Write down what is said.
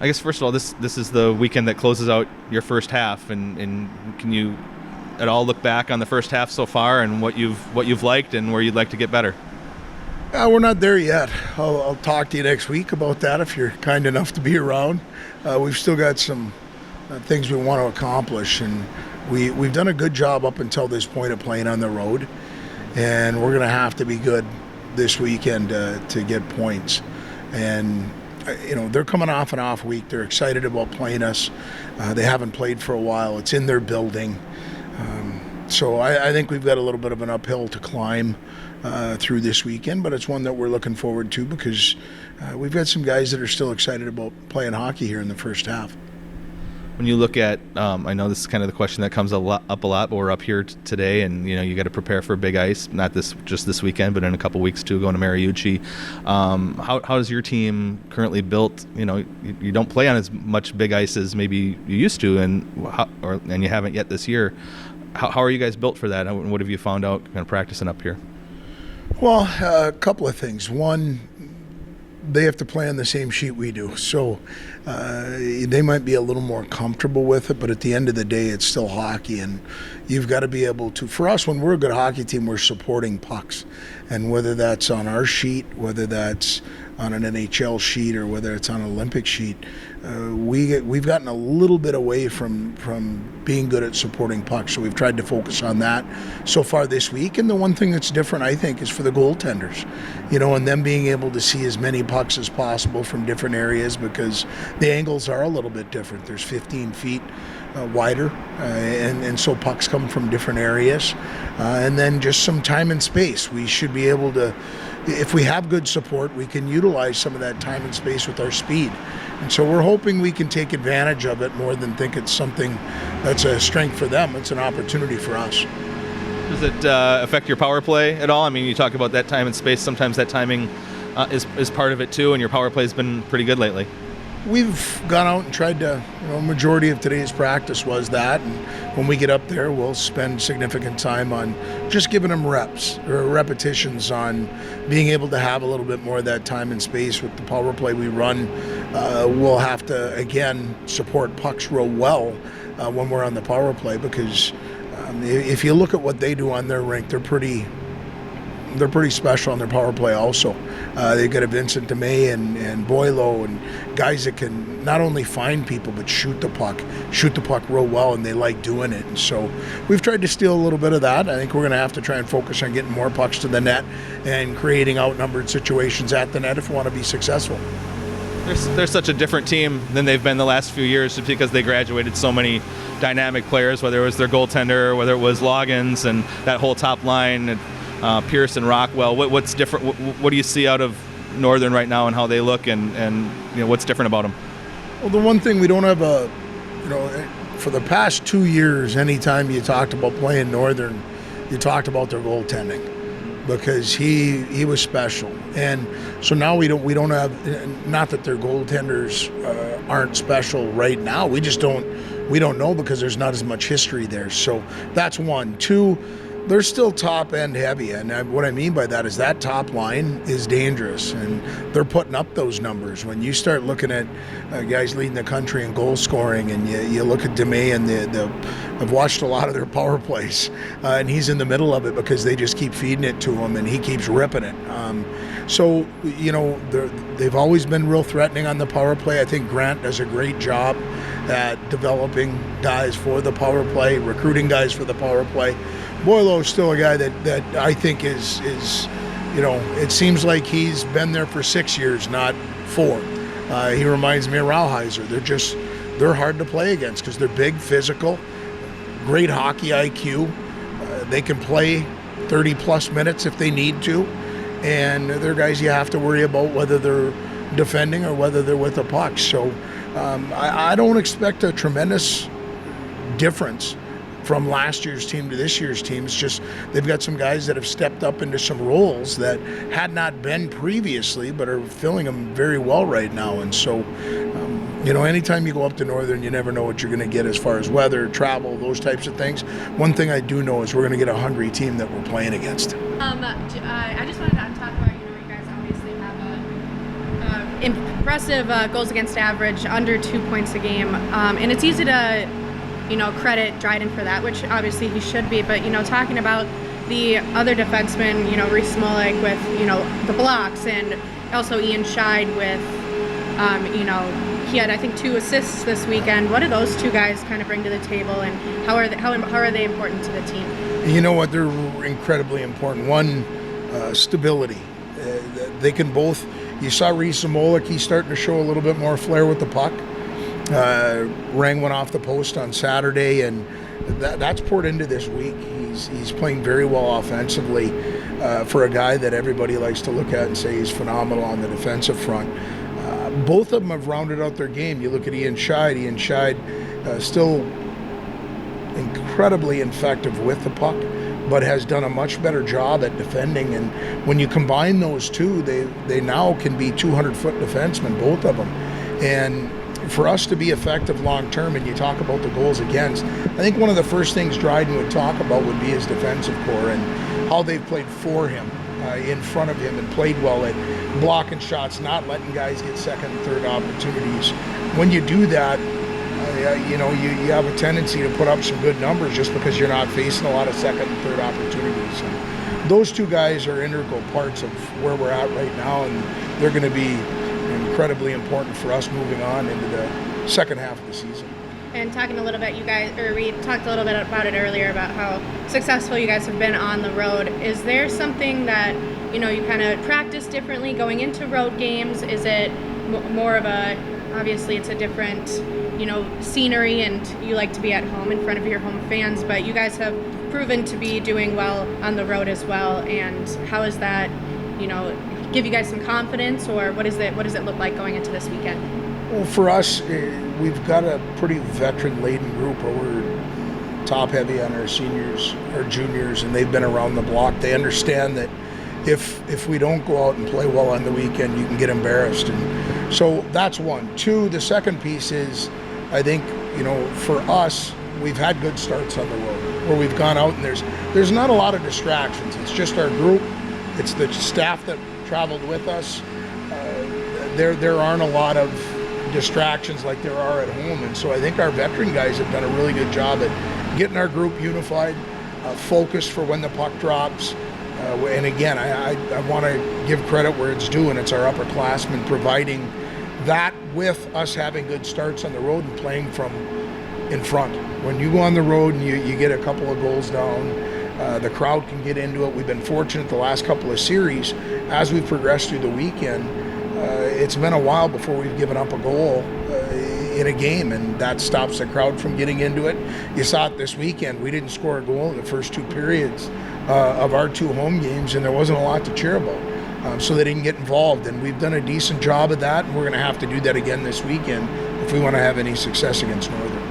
I guess first of all, this is the weekend that closes out your first half, and can you at all look back on the first half so far and what you've liked and where you'd like to get better? We're not there yet. I'll talk to you next week about that if you're kind enough to be around. We've still got some things we want to accomplish, and we've done a good job up until this point of playing on the road, and we're going to have to be good this weekend to get points. And they're coming off an off week. They're excited about playing us. They haven't played for a while. It's in their building. So I think we've got a little bit of an uphill to climb through this weekend, but it's one that we're looking forward to because we've got some guys that are still excited about playing hockey here in the first half. When you look at, I know this is kind of the question that comes up a lot, but we're up here today, and you got to prepare for big ice, not just this weekend, but in a couple weeks too, going to Mariucci. How is your team currently built? You don't play on as much big ice as maybe you used to, and you haven't yet this year. How are you guys built for that? And what have you found out kind of practicing up here? Well, a couple of things. One, they have to play on the same sheet we do, so they might be a little more comfortable with it, but at the end of the day, it's still hockey, and you've got to be able to, for us, when we're a good hockey team, we're supporting pucks, and whether that's on our sheet, whether that's on an NHL sheet, or whether it's on an Olympic sheet, we've gotten a little bit away from being good at supporting pucks, so we've tried to focus on that so far this week. And the one thing that's different, I think, is for the goaltenders, and them being able to see as many pucks as possible from different areas, because the angles are a little bit different. There's 15 feet wider, and so pucks come from different areas, and then just some time and space. We should be able to, if we have good support, we can utilize some of that time and space with our speed. And so we're hoping we can take advantage of it more than think it's something that's a strength for them. It's an opportunity for us. Does it affect your power play at all? I mean, you talk about that time and space. Sometimes that timing is part of it too, and your power play has been pretty good lately. We've gone out and tried to, majority of today's practice was that, and when we get up there, we'll spend significant time on just giving them reps or repetitions on being able to have a little bit more of that time and space with the power play we run. We'll have to, again, support pucks real well when we're on the power play, because if you look at what they do on their rink, they're pretty special on their power play also. They've got a Vincent DeMay and Boylo and guys that can not only find people but shoot the puck real well, and they like doing it. And so we've tried to steal a little bit of that. I think we're going to have to try and focus on getting more pucks to the net and creating outnumbered situations at the net if we want to be successful. They're such a different team than they've been the last few years, just because they graduated so many dynamic players, whether it was their goaltender, whether it was Loggins and that whole top line, Pierce and Rockwell. What's different? What do you see out of Northern right now and how they look, and what's different about them? Well, the one thing we don't have for the past 2 years, anytime you talked about playing Northern, you talked about their goaltending, because he was special. And so now we don't have, not that their goaltenders aren't special right now, we don't know, because there's not as much history there. So that's one. Two, they're still top end heavy, and what I mean by that is that top line is dangerous, and they're putting up those numbers. When you start looking at guys leading the country in goal scoring, and you look at DeMay, and I've watched a lot of their power plays, and he's in the middle of it because they just keep feeding it to him, and he keeps ripping it. So they've always been real threatening on the power play. I think Grant does a great job at developing guys for the power play, recruiting guys for the power play. Boylo's still a guy that I think is it seems like he's been there for 6 years, not 4. He reminds me of Rauheiser. They're hard to play against because they're big, physical, great hockey IQ. They can play 30-plus minutes if they need to, and they're guys you have to worry about whether they're defending or whether they're with the puck. So I don't expect a tremendous difference from last year's team to this year's team. It's just they've got some guys that have stepped up into some roles that had not been previously, but are filling them very well right now. And so, anytime you go up to Northern, you never know what you're going to get as far as weather, travel, those types of things. One thing I do know is we're going to get a hungry team that we're playing against. I just wanted to talk about, you guys obviously have impressive goals against average, under 2 points a game, and it's easy to, credit Dryden for that, which obviously he should be. But talking about the other defensemen, Reese Smolik with the blocks, and also Ian Scheid with, he had I think 2 assists this weekend. What do those 2 guys kind of bring to the table, and how are they important to the team? You know what? They're incredibly important. One, stability. They can both. You saw Reese Smolik, he's starting to show a little bit more flair with the puck. Rang one off the post on Saturday, and that's poured into this week. He's playing very well offensively for a guy that everybody likes to look at and say he's phenomenal on the defensive front. Both of them have rounded out their game. You look at Ian Scheid. Ian Scheid still incredibly effective with the puck, but has done a much better job at defending. And when you combine those two, they now can be 200-foot defensemen, both of them. And for us to be effective long-term, and you talk about the goals against, I think one of the first things Dryden would talk about would be his defensive core and how they've played for him, in front of him, and played well at blocking shots, not letting guys get second and third opportunities. When you do that, you have a tendency to put up some good numbers just because you're not facing a lot of second and third opportunities. And those 2 guys are integral parts of where we're at right now, and they're going to be incredibly important for us moving on into the second half of the season. And talking a little bit, we talked a little bit about it earlier about how successful you guys have been on the road. Is there something that, you kind of practice differently going into road games? Is it more of obviously it's a different, scenery, and you like to be at home in front of your home fans, but you guys have proven to be doing well on the road as well. And how is that, give you guys some confidence, or what does it look like going into this weekend? Well, for us, we've got a pretty veteran-laden group where we're top-heavy on our seniors, our juniors, and they've been around the block. They understand that if we don't go out and play well on the weekend, you can get embarrassed. And so that's one. 2, the second piece is, I think, for us, we've had good starts on the road where we've gone out and there's not a lot of distractions. It's just our group. It's the staff that traveled with us. There aren't a lot of distractions like there are at home, and so I think our veteran guys have done a really good job at getting our group unified, focused for when the puck drops. And again, I want to give credit where it's due, and it's our upperclassmen providing that with us having good starts on the road and playing from in front. When you go on the road and you get a couple of goals down, the crowd can get into it. We've been fortunate the last couple of series as we've progressed through the weekend. It's been a while before we've given up a goal in a game, and that stops the crowd from getting into it. You saw it this weekend. We didn't score a goal in the first 2 periods of our 2 home games, and there wasn't a lot to cheer about. So they didn't get involved, and we've done a decent job of that, and we're going to have to do that again this weekend if we want to have any success against Northern.